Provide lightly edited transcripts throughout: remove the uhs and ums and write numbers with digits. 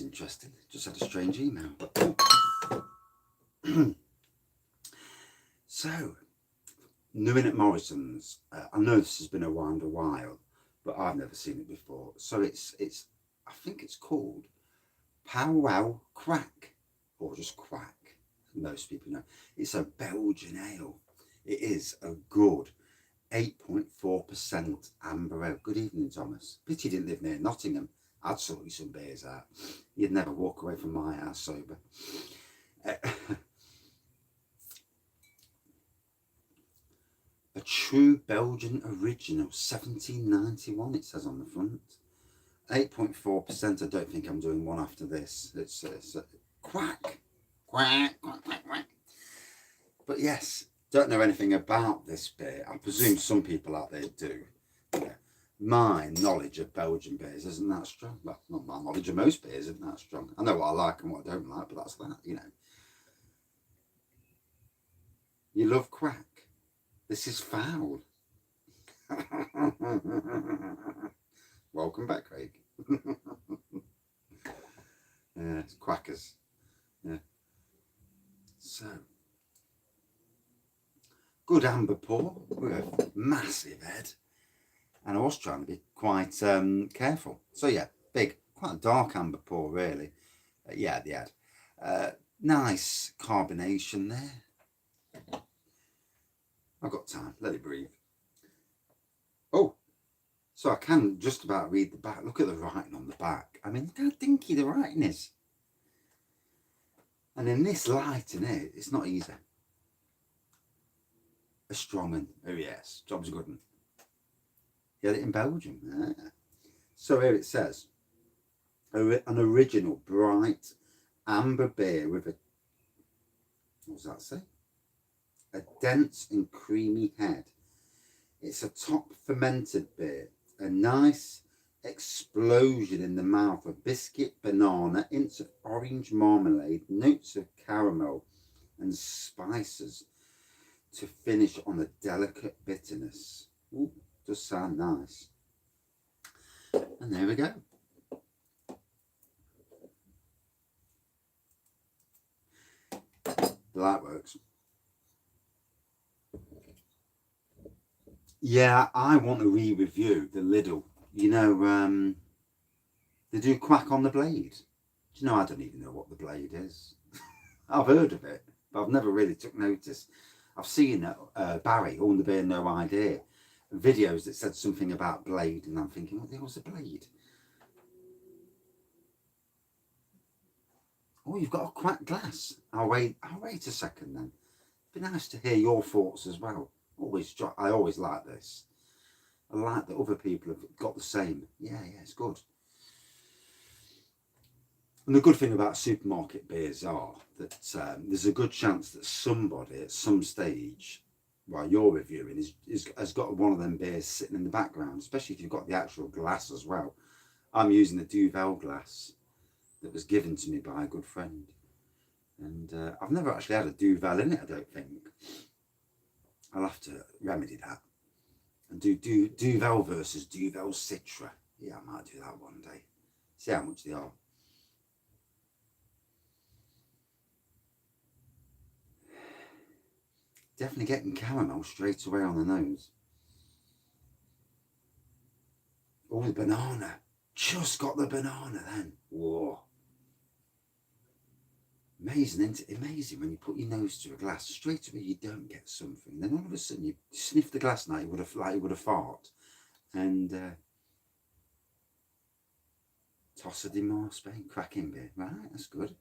interesting. Just had a strange email. So, new in at Morrison's. I know this has been around a while, but I've never seen it before. So it's I think it's called Pauwel Quack, or just Quack. Most people know. It's a Belgian ale. It is a good 8.4% amber ale. Good evening, Thomas. Pity you didn't live near Nottingham. I'd sort you some beers out. You'd never walk away from my house sober. A true Belgian original, 1791, it says on the front. 8.4%. I don't think I'm doing one after this. It's quack, quack, quack, quack, quack. But yes, don't know anything about this beer. I presume some people out there do. Yeah. My knowledge of Belgian beers isn't that strong. Well, not my knowledge of most beers isn't that strong. I know what I like and what I don't like, but that's that, you know. You love quack. This is foul. Welcome back, Craig. Yeah, it's quackers. Yeah. So, good amber pour with a massive head. And I was trying to be quite careful. So yeah, big, quite a dark amber pour really. Yeah, the head. Nice carbonation there. I've got time, let it breathe. Oh, so I can just about read the back. Look at the writing on the back. I mean, look how dinky the writing is. And in this light in it, it's not easy. A strong one. Oh yes, job's a good one. Get it in Belgium. Yeah. So here it says, an original bright amber beer with a, what does that say? A dense and creamy head. It's a top fermented beer. A nice explosion in the mouth of biscuit, banana, hints of orange marmalade, notes of caramel and spices to finish on a delicate bitterness. Ooh, does sound nice. And there we go. The light works. Yeah, I want to re-review the Lidl. You know, they do Quack on the blade. Do you know, I don't even know what the blade is. I've heard of it, but I've never really took notice. I've seen Barry, All the Beer, No Idea, videos that said something about blade, and I'm thinking, what the hell's a blade? Oh, you've got a Quack Glass. I'll wait a second then. It'd be nice to hear your thoughts as well. I always like this. I like that other people have got the same. Yeah, it's good. And the good thing about supermarket beers are that there's a good chance that somebody at some stage, while you're reviewing, has got one of them beers sitting in the background, especially if you've got the actual glass as well. I'm using the Duvel glass that was given to me by a good friend. And I've never actually had a Duvel in it, I don't think. I'll have to remedy that. And do Duvel versus Duvel Citra. Yeah, I might do that one day. See how much they are. Definitely getting caramel straight away on the nose. Oh, the banana. Just got the banana then. Whoa. Amazing, isn't it? Amazing when you put your nose to a glass, straight away you don't get something. Then all of a sudden you sniff the glass now, you would have fart. And Tossa de Mar, Spain, cracking beer. Right, that's good.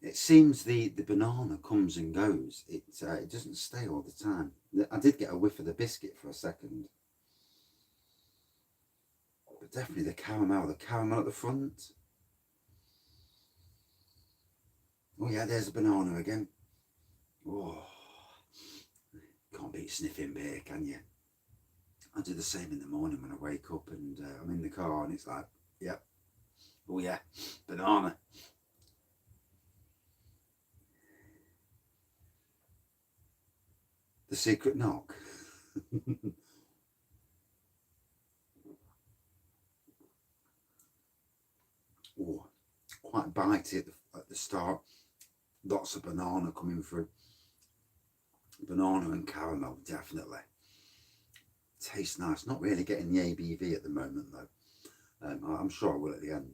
It seems the banana comes and goes. It doesn't stay all the time. I did get a whiff of the biscuit for a second. But definitely the caramel at the front. Oh yeah, there's a banana again. Oh, can't beat sniffing beer, can you? I do the same in the morning when I wake up and I'm in the car and it's like, yep, oh yeah, banana. The secret knock. Oh, quite bitey at the start. Lots of banana coming through. Banana and caramel, definitely. Tastes nice. Not really getting the ABV at the moment though. I'm sure I will at the end.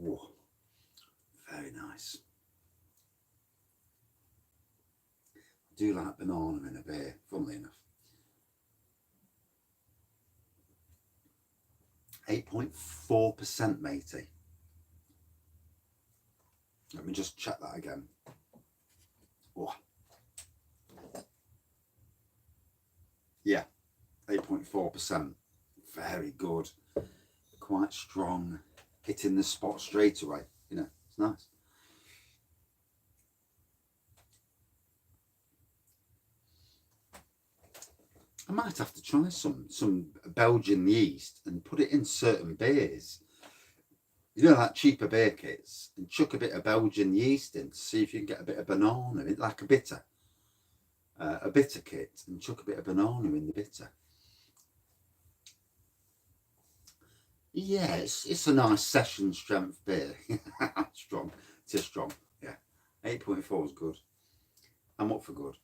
Oh, very nice. I do like banana in a beer, funnily enough. 8.4%, matey. Let me just check that again. Oh. Yeah, 8.4%. Very good. Quite strong. Hitting the spot straight away. You know, it's nice. I might have to try some Belgian yeast and put it in certain beers. You know, like cheaper beer kits, and chuck a bit of Belgian yeast in to see if you can get a bit of banana in it, like a bitter kit, and chuck a bit of banana in the bitter. Yeah, it's a nice session strength beer. Strong. It is strong. Yeah. 8.4 is good. I'm up for good.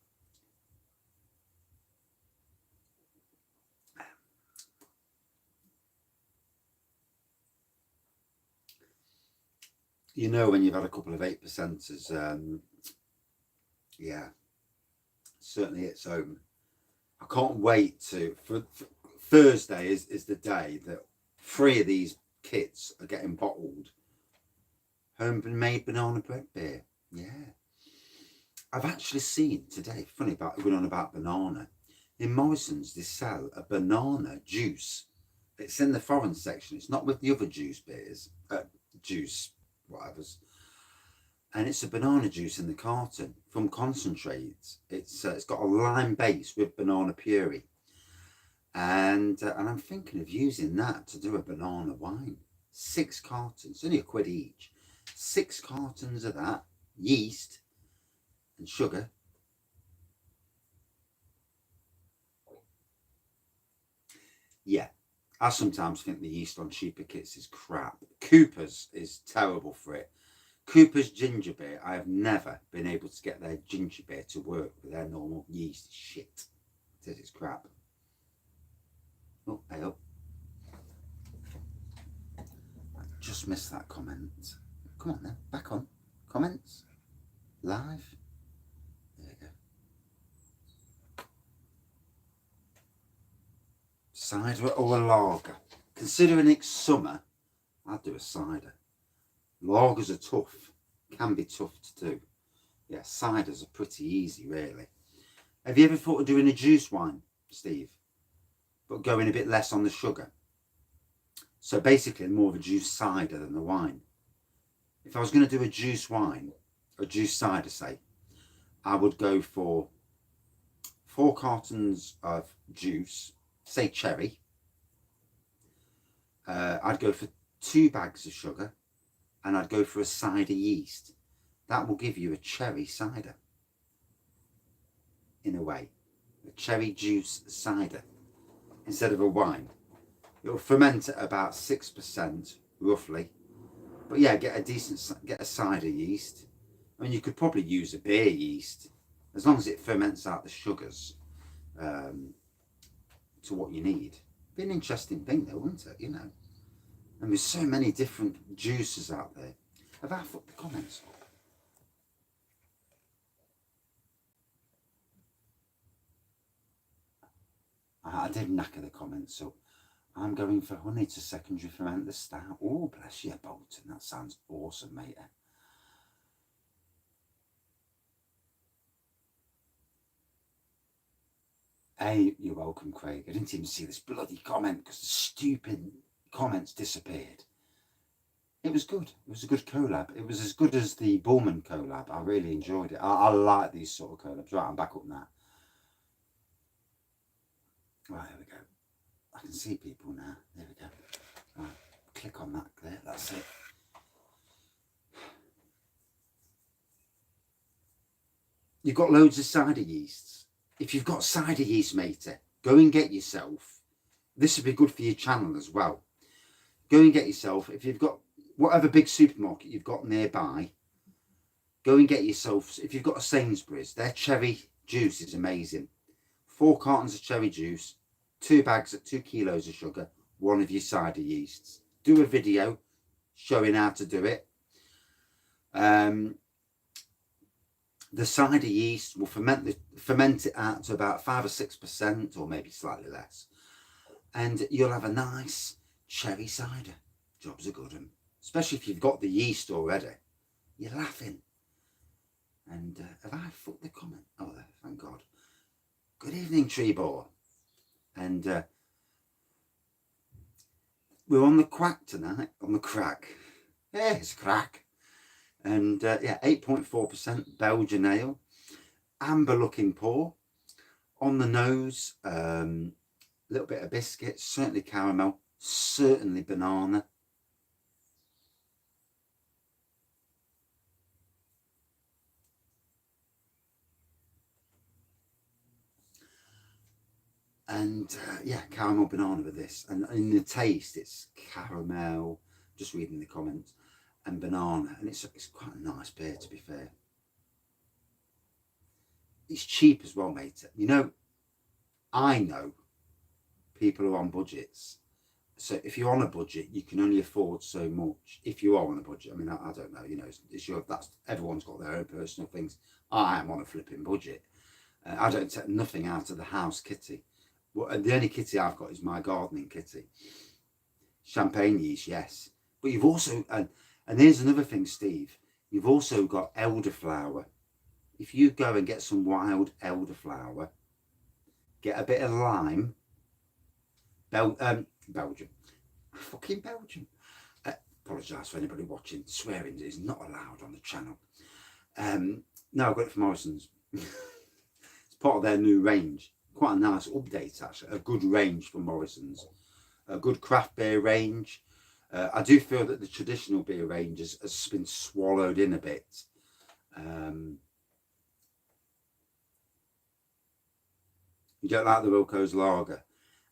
You know, when you've had a couple of 8%ers, yeah, certainly it's home. I can't wait for Thursday is the day that 3 of these kits are getting bottled. Homemade banana bread beer. Yeah. I've actually seen today, funny about going on about banana, in Morrison's they sell a banana juice. It's in the foreign section. It's not with the other juice beers, juice whatever's, and it's a banana juice in the carton from concentrates. It's got a lime base with banana puree, and I'm thinking of using that to do a banana wine. 6 cartons, only £1 each. 6 cartons of that, yeast and sugar. Yeah, I sometimes think the yeast on cheaper kits is crap. Cooper's is terrible for it. Cooper's ginger beer, I have never been able to get their ginger beer to work with their normal yeast. Shit. It's crap. Oh, hey up. I just missed that comment. Come on then, back on. Comments. Live. There you go. Cider or a lager? Considering it's summer, I'd do a cider. Lagers are tough, can be tough to do. Yeah, ciders are pretty easy, really. Have you ever thought of doing a juice wine, Steve? But going a bit less on the sugar? So basically more of a juice cider than the wine. If I was going to do a juice wine, or juice cider, say, I would go for 4 cartons of juice, say cherry. I'd go for 2 bags of sugar. And I'd go for a cider yeast. That will give you a cherry cider. In a way. A cherry juice cider. Instead of a wine. It'll ferment at about 6%, roughly. But yeah, get a cider yeast. I mean, you could probably use a beer yeast. As long as it ferments out the sugars to what you need. Be an interesting thing though, wouldn't it? You know. And there's so many different juices out there. Have I put the comments up? I did knacker the comments up. I'm going for honey to secondary ferment the stout. Oh, bless you, Bolton. That sounds awesome, mate. Hey, you're welcome, Craig. I didn't even see this bloody comment because the stupid comments disappeared. It was good. It was a good collab. It was as good as the Bullman collab. I really enjoyed it. I like these sort of collabs. Right, I'm back up now. Right, there we go. I can see people now. There we go. Right, click on that there. That's it. You've got loads of cider yeasts. If you've got cider yeast, matey, go and get yourself. This would be good for your channel as well. Go and get yourself, if you've got whatever big supermarket you've got nearby, go and get yourself, if you've got a Sainsbury's, their cherry juice is amazing. 4 cartons of cherry juice, 2 bags at 2 kilos of sugar, 1 of your cider yeasts. Do a video showing how to do it. The cider yeast will ferment it out to about 5 or 6%, or maybe slightly less, and you'll have a nice cherry cider. Job's a good one, especially if you've got the yeast already. You're laughing. And have I fucked the comment? Oh, there, thank God. Good evening, Treebor. And we're on the Quack tonight, on the crack. Yeah, it's crack. And yeah, 8.4% Belgian ale, amber looking pour, on the nose, a little bit of biscuit, certainly caramel, certainly banana. And yeah, caramel banana with this, and in the taste it's caramel, just reading the comments, and banana, and it's quite a nice beer, to be fair. It's cheap as well, mate. You know, I know people are on budgets, so if you're on a budget, you can only afford so much. If you are on a budget, I mean, I don't know, you know, it's your, that's, everyone's got their own personal things. I am on a flipping budget. I don't take nothing out of the house kitty. Well, the only kitty I've got is my gardening kitty. Champagne yeast, yes. But you've also, and here's another thing, Steve, you've also got elderflower. If you go and get some wild elderflower, get a bit of lime, Belgium, fucking Belgium. Apologise for anybody watching. Swearing is not allowed on the channel. No, I got it from Morrison's. It's part of their new range. Quite a nice update, actually. A good range from Morrison's. A good craft beer range. I do feel that the traditional beer range has been swallowed in a bit. You don't like the Wilco's Lager.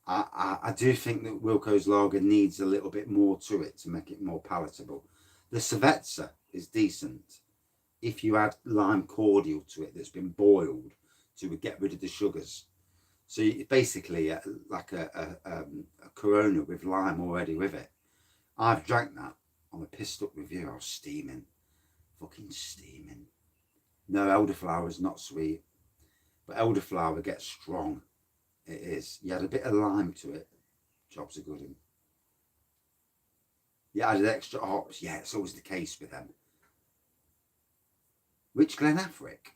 I do think that Wilco's Lager needs a little bit more to it to make it more palatable. The Svetsa is decent if you add lime cordial to it that's been boiled to get rid of the sugars. So it's basically like a Corona with lime already with it. I've drank that on a pissed up review. I was steaming. Fucking steaming. No, elderflower is not sweet. But elderflower gets strong. It is. You add a bit of lime to it. Job's a good one. You added extra hops. Yeah, it's always the case with them. Which Glenafric?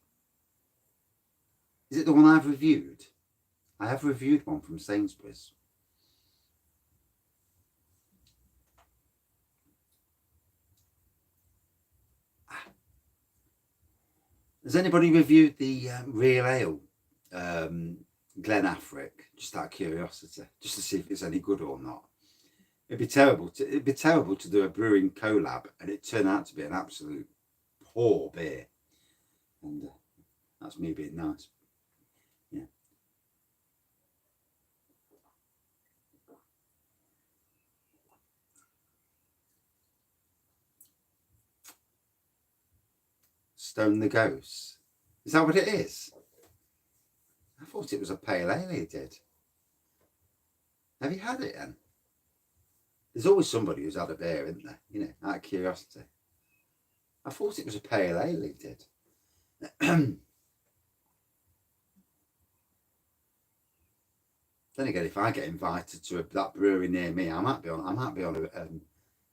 Is it the one I've reviewed? I have reviewed one from Sainsbury's. Has anybody reviewed the real ale, Glenafric? Just out of curiosity, just to see if it's any good or not. It'd be terrible to do a brewing collab and it turn out to be an absolute poor beer. And that's me being nice. Yeah. Stone the Ghost. Is that what it is? I thought it was a pale ale he did. Have you had it then? There's always somebody who's had a beer, isn't there? You know, out of curiosity. I thought it was a pale ale he did. Then again, if I get invited to that brewery near me, I might be on a,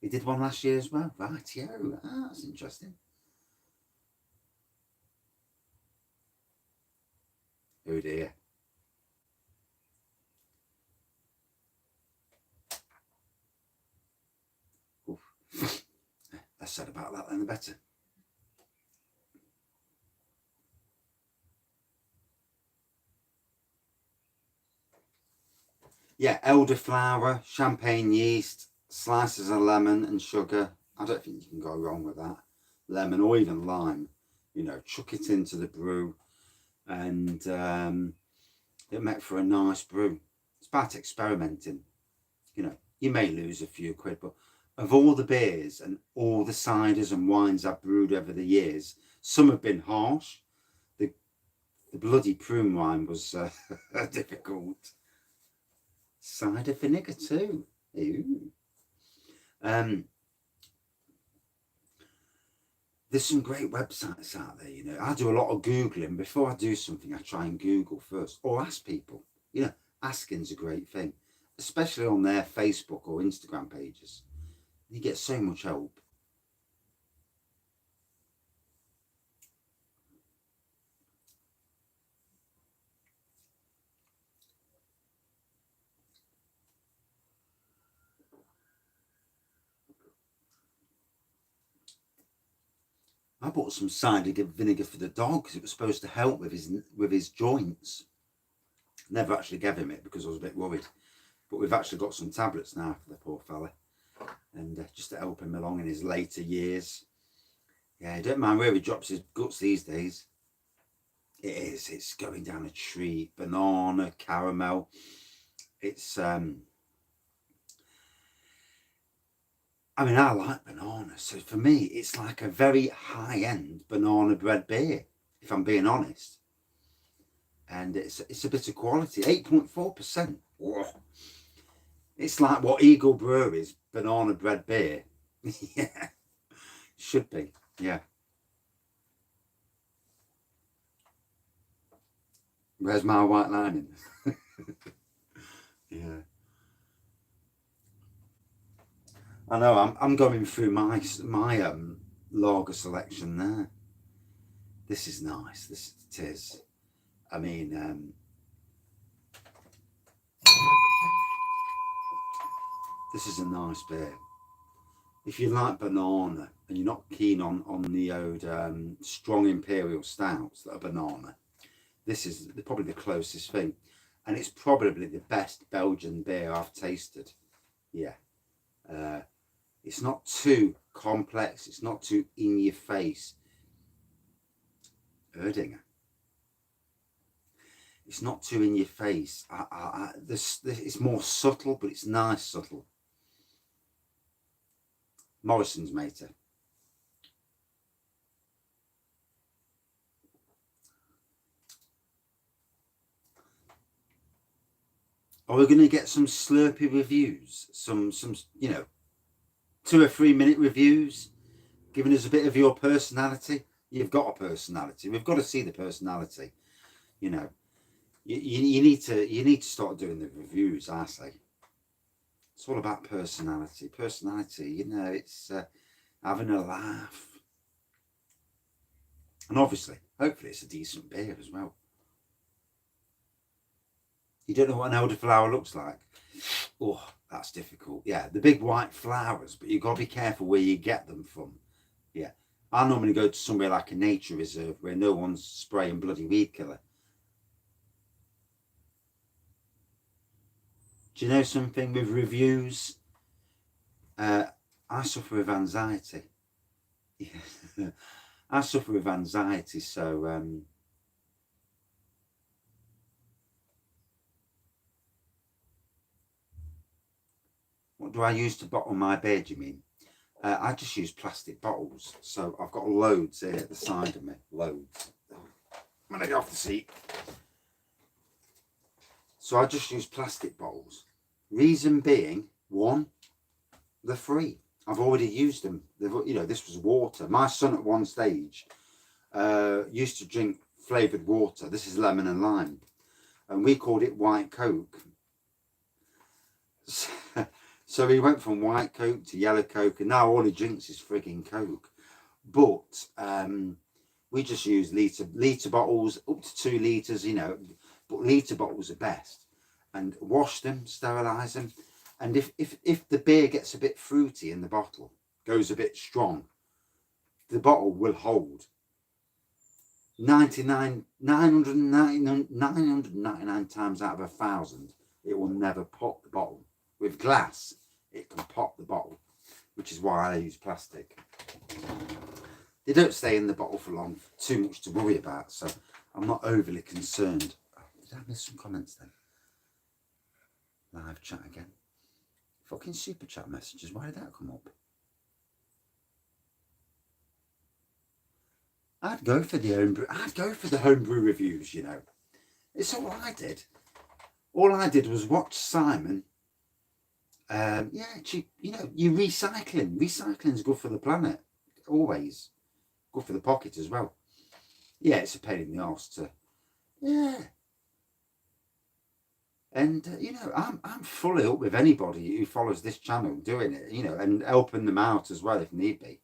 he did one last year as well. Right, yeah, that's interesting. Oh dear. Less said about that then the better. Yeah, elderflower, champagne yeast, slices of lemon and sugar. I don't think you can go wrong with that. Lemon or even lime. You know, chuck it into the brew and it'll make for a nice brew. It's about experimenting. You know, you may lose a few quid, but of all the beers and all the ciders and wines I've brewed over the years, some have been harsh. The bloody prune wine was difficult. Cider vinegar too. Ew. There's some great websites out there, you know. I do a lot of Googling. Before I do something, I try and Google first or ask people. You know, asking's a great thing, especially on their Facebook or Instagram pages. You get so much help. I bought some cider vinegar for the dog because it was supposed to help with his joints. Never actually gave him it because I was a bit worried. But we've actually got some tablets now for the poor fella. And just to help him along in his later years. Yeah, I don't mind where he drops his guts these days. It's going down a treat. Banana, caramel. It's, I mean, I like banana. So for me, it's like a very high-end banana bread beer, if I'm being honest. And it's a bit of quality. 8.4%. It's like what Eagle Brewery's banana bread beer. Yeah, should be. Yeah. Where's my white lining? Yeah. I know. I'm going through my lager selection there. This is nice. It is. I mean, this is a nice beer. If you like banana and you're not keen on the old strong Imperial stouts that are banana, this is probably the closest thing. And it's probably the best Belgian beer I've tasted. Yeah. It's not too complex. It's not too in your face. Erdinger. It's not too in your face. This it's more subtle, but it's nice subtle. Morrison's Mater. Are we going to get some Slurpy reviews? Some you know, 2 or 3 minute reviews, giving us a bit of your personality. You've got a personality. We've got to see the personality. You know, you need to start doing the reviews. I say it's all about personality. Personality. You know, it's having a laugh, and obviously, hopefully, it's a decent beer as well. You don't know what an elderflower looks like. Oh, that's difficult. Yeah, the big white flowers, but you've got to be careful where you get them from. Yeah, I normally go to somewhere like a nature reserve where no one's spraying bloody weed killer. Do you know something with reviews? I suffer with anxiety. Yeah. I suffer with anxiety, so what do I use to bottle my beer, do you mean? I just use plastic bottles. So I've got loads here at the side of me. Loads. I'm going to get off the seat. So I just use plastic bottles. Reason being, one, they're free. I've already used them. You know, this was water. My son at one stage used to drink flavoured water. This is lemon and lime. And we called it white Coke. So he went from white Coke to yellow Coke, and now all he drinks is frigging Coke. But we just use litre bottles, up to 2 litres, you know, but litre bottles are best. And wash them, sterilise them. And if the beer gets a bit fruity in the bottle, goes a bit strong, the bottle will hold. 999 times out of 1,000, it will never pop the bottle. With glass, it can pop the bottle, which is why I use plastic. They don't stay in the bottle for long, too much to worry about, so I'm not overly concerned. Oh, did I miss some comments then? Live chat again. Fucking super chat messages. Why did that come up? I'd go for the homebrew. I'd go for the homebrew reviews, you know. It's all I did. All I did was watch Simon. Yeah, you know, you're recycling. Recycling's good for the planet. Always. Good for the pocket as well. Yeah, it's a pain in the arse to... Yeah. And, you know, I'm fully up with anybody who follows this channel doing it, you know, and helping them out as well if need be.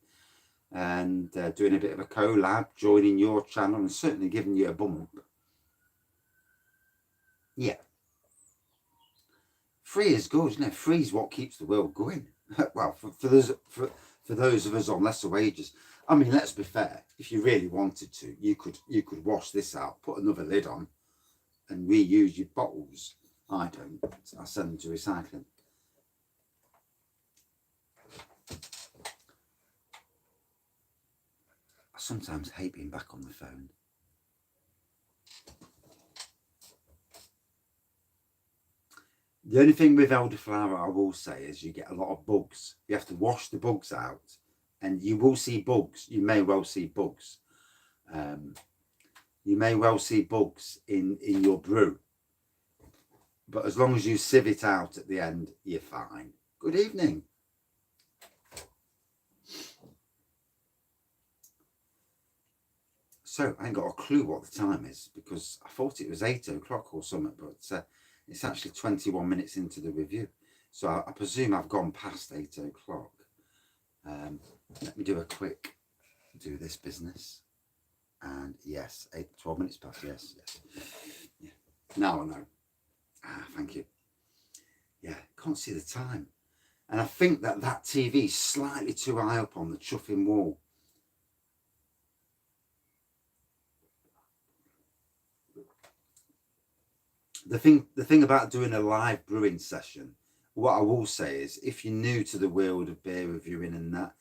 And doing a bit of a collab, joining your channel and certainly giving you a bum up. Yeah. Free is good, isn't it? Free is what keeps the world going. Well, for those of us on lesser wages. I mean, let's be fair. If you really wanted to, you could wash this out, put another lid on, and reuse your bottles. I don't. I send them to recycling. I sometimes hate being back on the phone. The only thing with elderflower I will say is you get a lot of bugs. You have to wash the bugs out, and you will see bugs. You may well see bugs. You may well see bugs in your brew. But as long as you sieve it out at the end, you're fine. Good evening. So I ain't got a clue what the time is because I thought it was 8 o'clock or something, but it's actually 21 minutes into the review. So I presume I've gone past 8 o'clock. Let me do a quick, do this business. And yes, 12 minutes past, yes. Yeah. Now I know. Thank you. Yeah, can't see the time. And I think that TV is slightly too high up on the chuffing wall. The thing about doing a live brewing session, what I will say is, if you're new to the world of beer reviewing and that,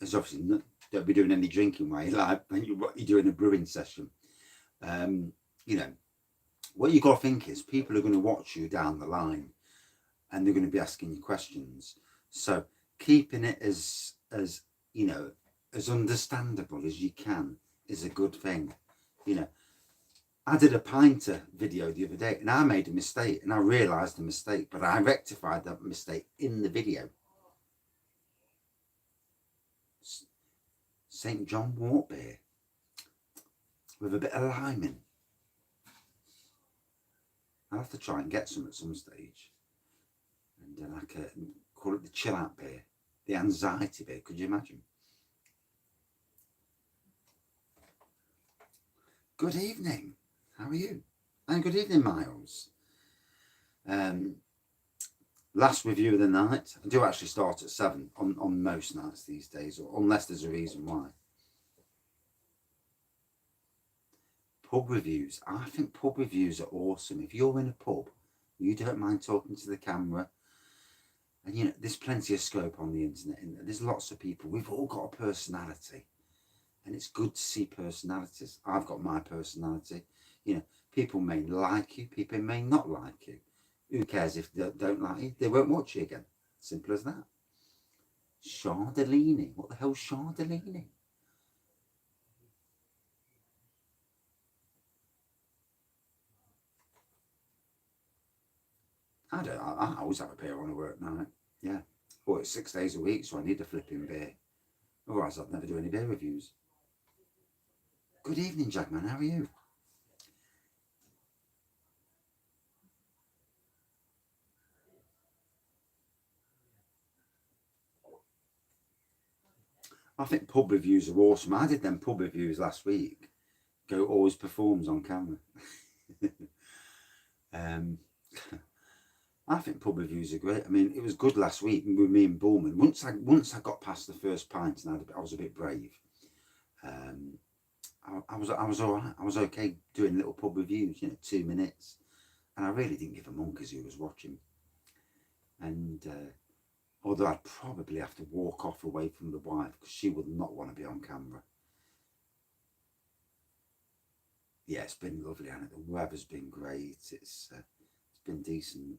there's obviously don't be doing any drinking while you're live, you're doing a brewing session. You know, what you got to think is people are going to watch you down the line, and they're going to be asking you questions. So keeping it as you know, as understandable as you can is a good thing. You know, I did a pinter video the other day and I made a mistake and I realised the mistake, but I rectified that mistake in the video. St. John wort beer with a bit of lime in. I'll have to try and get some at some stage. And then I can call it the chill out beer, the anxiety beer. Could you imagine? Good evening. How are you? And good evening, Miles. Last review of the night. I do actually start at 7 on most nights these days, or unless there's a reason why. Pub reviews. I think pub reviews are awesome. If you're in a pub, you don't mind talking to the camera. And you know, there's plenty of scope on the internet. And there's lots of people. We've all got a personality. And it's good to see personalities. I've got my personality. You know, people may like you, people may not like you. Who cares if they don't like you? They won't watch you again. Simple as that. Chardellini. What the hell's Chardellini? I don't know. I always have a beer on a work night. Yeah. Well, it's 6 days a week, so I need a flipping beer. Otherwise, I'd never do any beer reviews. Good evening, Jackman. How are you? I think pub reviews are awesome. I did them pub reviews last week. Go always performs on camera. I think pub reviews are great. I mean, it was good last week with me and Bullman. Once I got past the first pint and I was a bit brave. I was all right. I was okay doing little pub reviews, you know, 2 minutes, and I really didn't give a monkeys who was watching. And although I'd probably have to walk off away from the wife because she would not want to be on camera. Yeah, it's been lovely, and the weather's been great. It's been decent.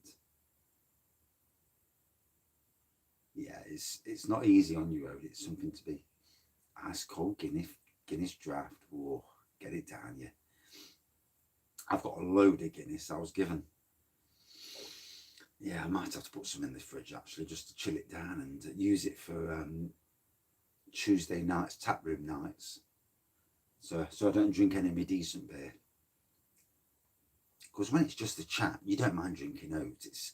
Yeah, it's not easy on your own. It's something to be ice cold Guinness draft. Whoa, get it down, yeah. I've got a load of Guinness I was given. Yeah, I might have to put some in the fridge actually, just to chill it down and use it for Tuesday nights, taproom nights. So I don't drink any of my decent beer. Because when it's just a chat, you don't mind drinking oats.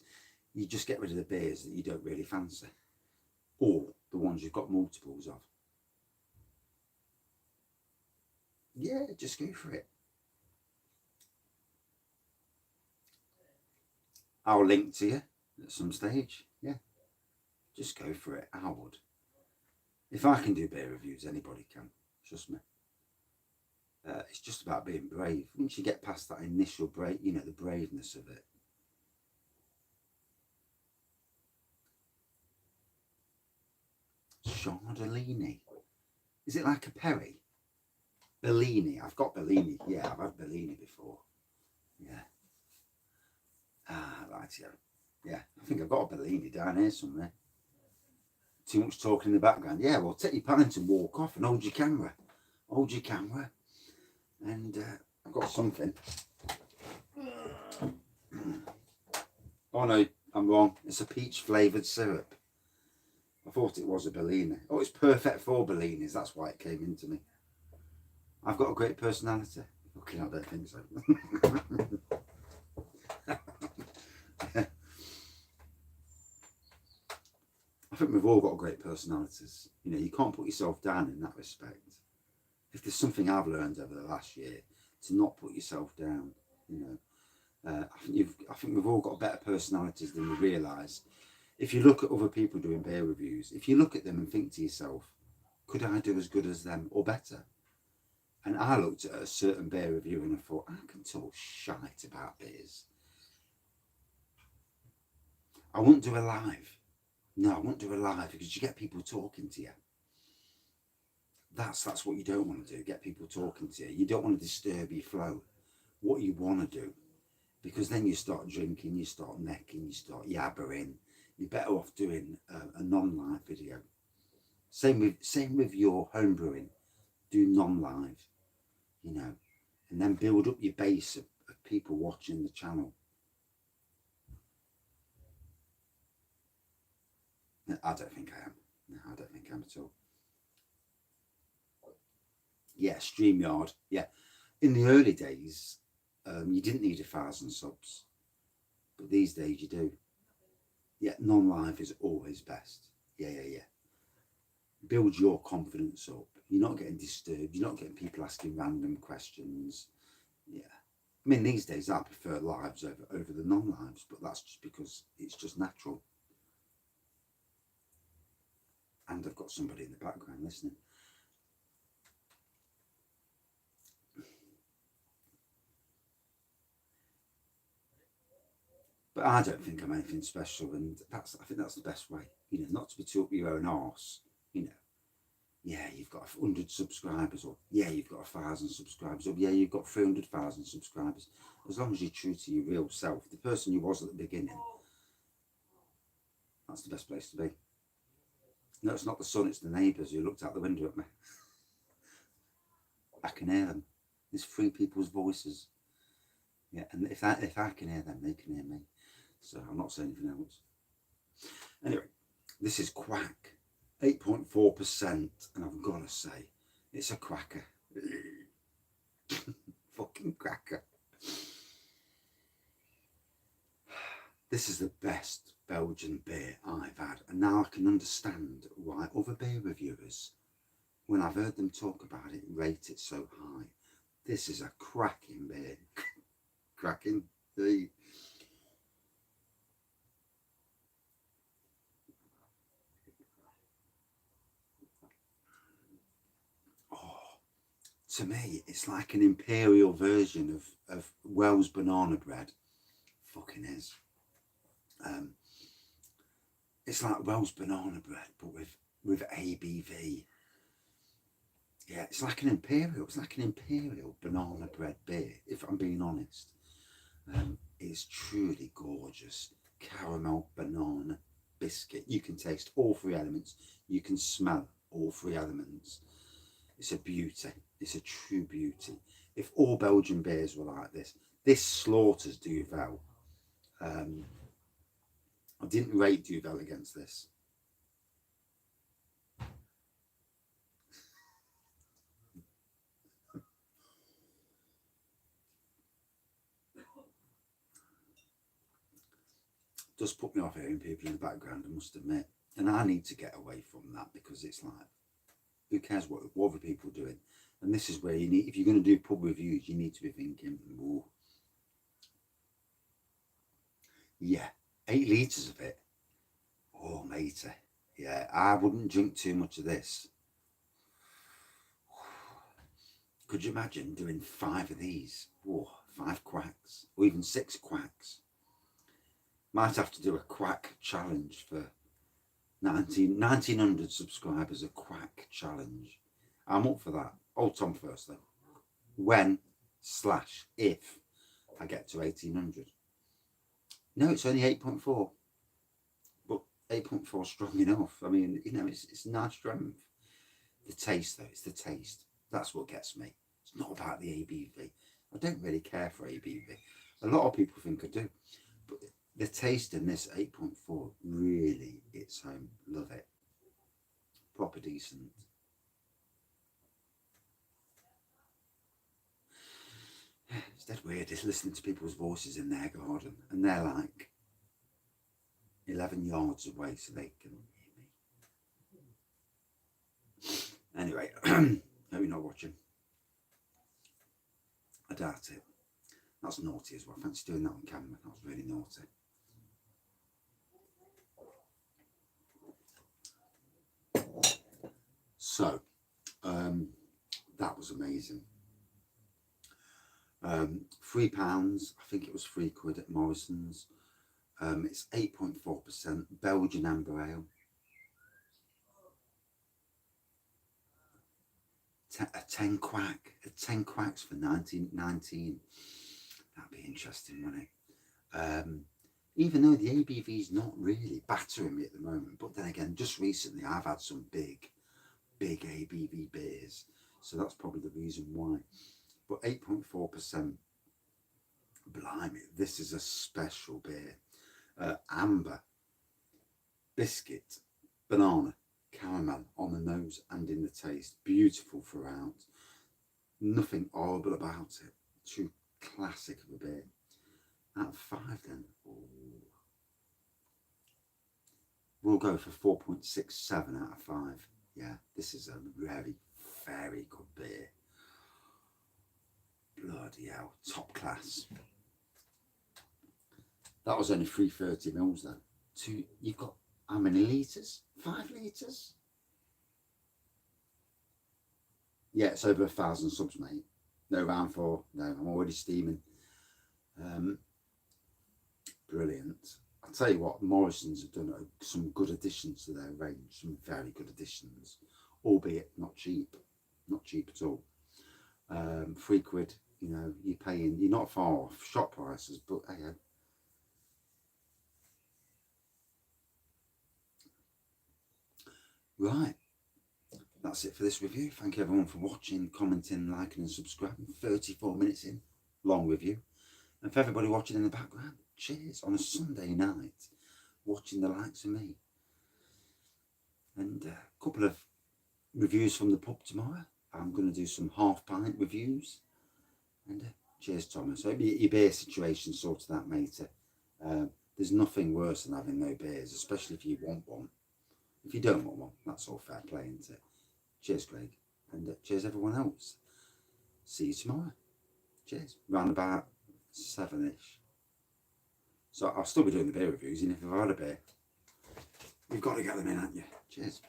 You just get rid of the beers that you don't really fancy, or the ones you've got multiples of. Yeah, just go for it. I'll link to you at some stage. Yeah, just go for it. I would. If I can do beer reviews, anybody can. Trust me. It's just about being brave. Once you get past that initial break, you know, the braveness of it. Chardonnay. Is it like a Perry? Bellini. I've got Bellini. Yeah, I've had Bellini before. Yeah. Ah, right, yeah. Yeah, I think I've got a Bellini down here somewhere. Too much talking in the background. Yeah, well, take your pint and walk off and hold your camera. Hold your camera. And I've got something. Oh no, I'm wrong. It's a peach flavoured syrup. I thought it was a Bellini. Oh, it's perfect for Bellinis. That's why it came into me. I've got a great personality. Okay, I don't think so. I think we've all got great personalities. You know, you can't put yourself down in that respect. If there's something I've learned over the last year, to not put yourself down. You know, I think we've all got better personalities than we realise. If you look at other people doing beer reviews, if you look at them and think to yourself, could I do as good as them or better? And I looked at a certain beer review and I thought, I can talk shite about beers. I won't do a live. No, I won't do a live because you get people talking to you. That's what you don't want to do, get people talking to you. You don't want to disturb your flow. What you want to do, because then you start drinking, you start necking, you start yabbering. You're better off doing a non-live video. Same with your home brewing. Do non-live, you know, and then build up your base of people watching the channel. I don't think I am. No, I don't think I am at all. Yeah, StreamYard. Yeah, in the early days, you didn't need 1,000 subs, but these days you do. Yeah, non-live is always best. Yeah. Build your confidence up. You're not getting disturbed. You're not getting people asking random questions. Yeah. I mean, these days I prefer lives over the non-lives, but that's just because it's just natural. And I've got somebody in the background listening. But I don't think I'm anything special, and I think that's the best way. You know, not to be too up your own arse. You know, yeah, you've got 100 subscribers, or yeah, you've got 1,000 subscribers, or yeah, you've got 300,000 subscribers. As long as you're true to your real self, the person you was at the beginning, that's the best place to be. No, it's not the sun, it's the neighbours who looked out the window at me. I can hear them. There's 3 people's voices. Yeah, and if I can hear them, they can hear me. So I'm not saying anything else. Anyway, this is Quack, 8.4%, and I've got to say, it's a cracker. Fucking cracker. This is the best Belgian beer I've had, and now I can understand why other beer reviewers, when I've heard them talk about it, rate it so high. This is a cracking beer. Cracking. To me, it's like an Imperial version of Wells banana bread. Fucking is. It's like Wells banana bread, but with ABV. Yeah, it's like an Imperial. It's like an Imperial banana bread beer, if I'm being honest. It's truly gorgeous. Caramel banana biscuit. You can taste all three elements. You can smell all three elements. It's a beauty. It's a true beauty. If all Belgian beers were like this slaughters Duvel. I didn't rate Duvel against this. Does put me off hearing people in the background, I must admit. And I need to get away from that, because it's like, who cares what other people are doing? And this is where you need, if you're going to do pub reviews, you need to be thinking, ooh, yeah, 8 litres of it. Oh, matey. Yeah, I wouldn't drink too much of this. Could you imagine doing 5 of these? Oh, 5 quacks, or even 6 quacks. Might have to do a quack challenge for 1900 subscribers, a quack challenge. I'm up for that. Old Tom first though. When/if I get to 1800. No, it's only 8.4. But 8.4 strong enough. I mean, you know, it's nice strength. The taste though, it's the taste. That's what gets me. It's not about the ABV. I don't really care for ABV. A lot of people think I do. But the taste in this 8.4 really hits home. Love it. Proper decent. It's dead weird just listening to people's voices in their garden, and they're like 11 yards away, so they can hear me. Anyway, hope you're not watching. I doubt it. That's naughty as well. I fancy doing that on camera. That was really naughty. So, that was amazing. £3, I think it was £3 at Morrison's. It's 8.4% Belgian amber ale. A 10 quacks for 1919. That'd be interesting, wouldn't it? Even though the ABV is not really battering me at the moment, but then again, just recently I've had some big ABV beers, so that's probably the reason why. But 8.4%, blimey, this is a special beer. Amber, biscuit, banana, caramel on the nose and in the taste. Beautiful throughout. Nothing horrible about it. True classic of a beer. Out of 5 then. Ooh. We'll go for 4.67 out of 5. Yeah, this is a very, very good beer. Bloody hell, top class. That was only 330 mils though. You've got how many litres? 5 litres? Yeah, it's over 1,000 subs, mate. No round 4. No, I'm already steaming. Brilliant. I'll tell you what, Morrison's have done some good additions to their range. Some very good additions. Albeit not cheap. Not cheap at all. £3, you know, you're not far off shop prices, but hey, right, that's it for this review. Thank you everyone for watching, commenting, liking and subscribing. 34 minutes in, long review. And for everybody watching in the background, cheers on a Sunday night, watching the likes of me. And a couple of reviews from the pub tomorrow. I'm going to do some half pint reviews. And cheers, Thomas. I hope your beer situation sorted out, matey. There's nothing worse than having no beers, especially if you want one. If you don't want one, that's all fair play, isn't it? Cheers, Craig. And cheers, everyone else. See you tomorrow. Cheers. Round about 7-ish. So I'll still be doing the beer reviews, and if I've had a beer, you've got to get them in, haven't you? Cheers.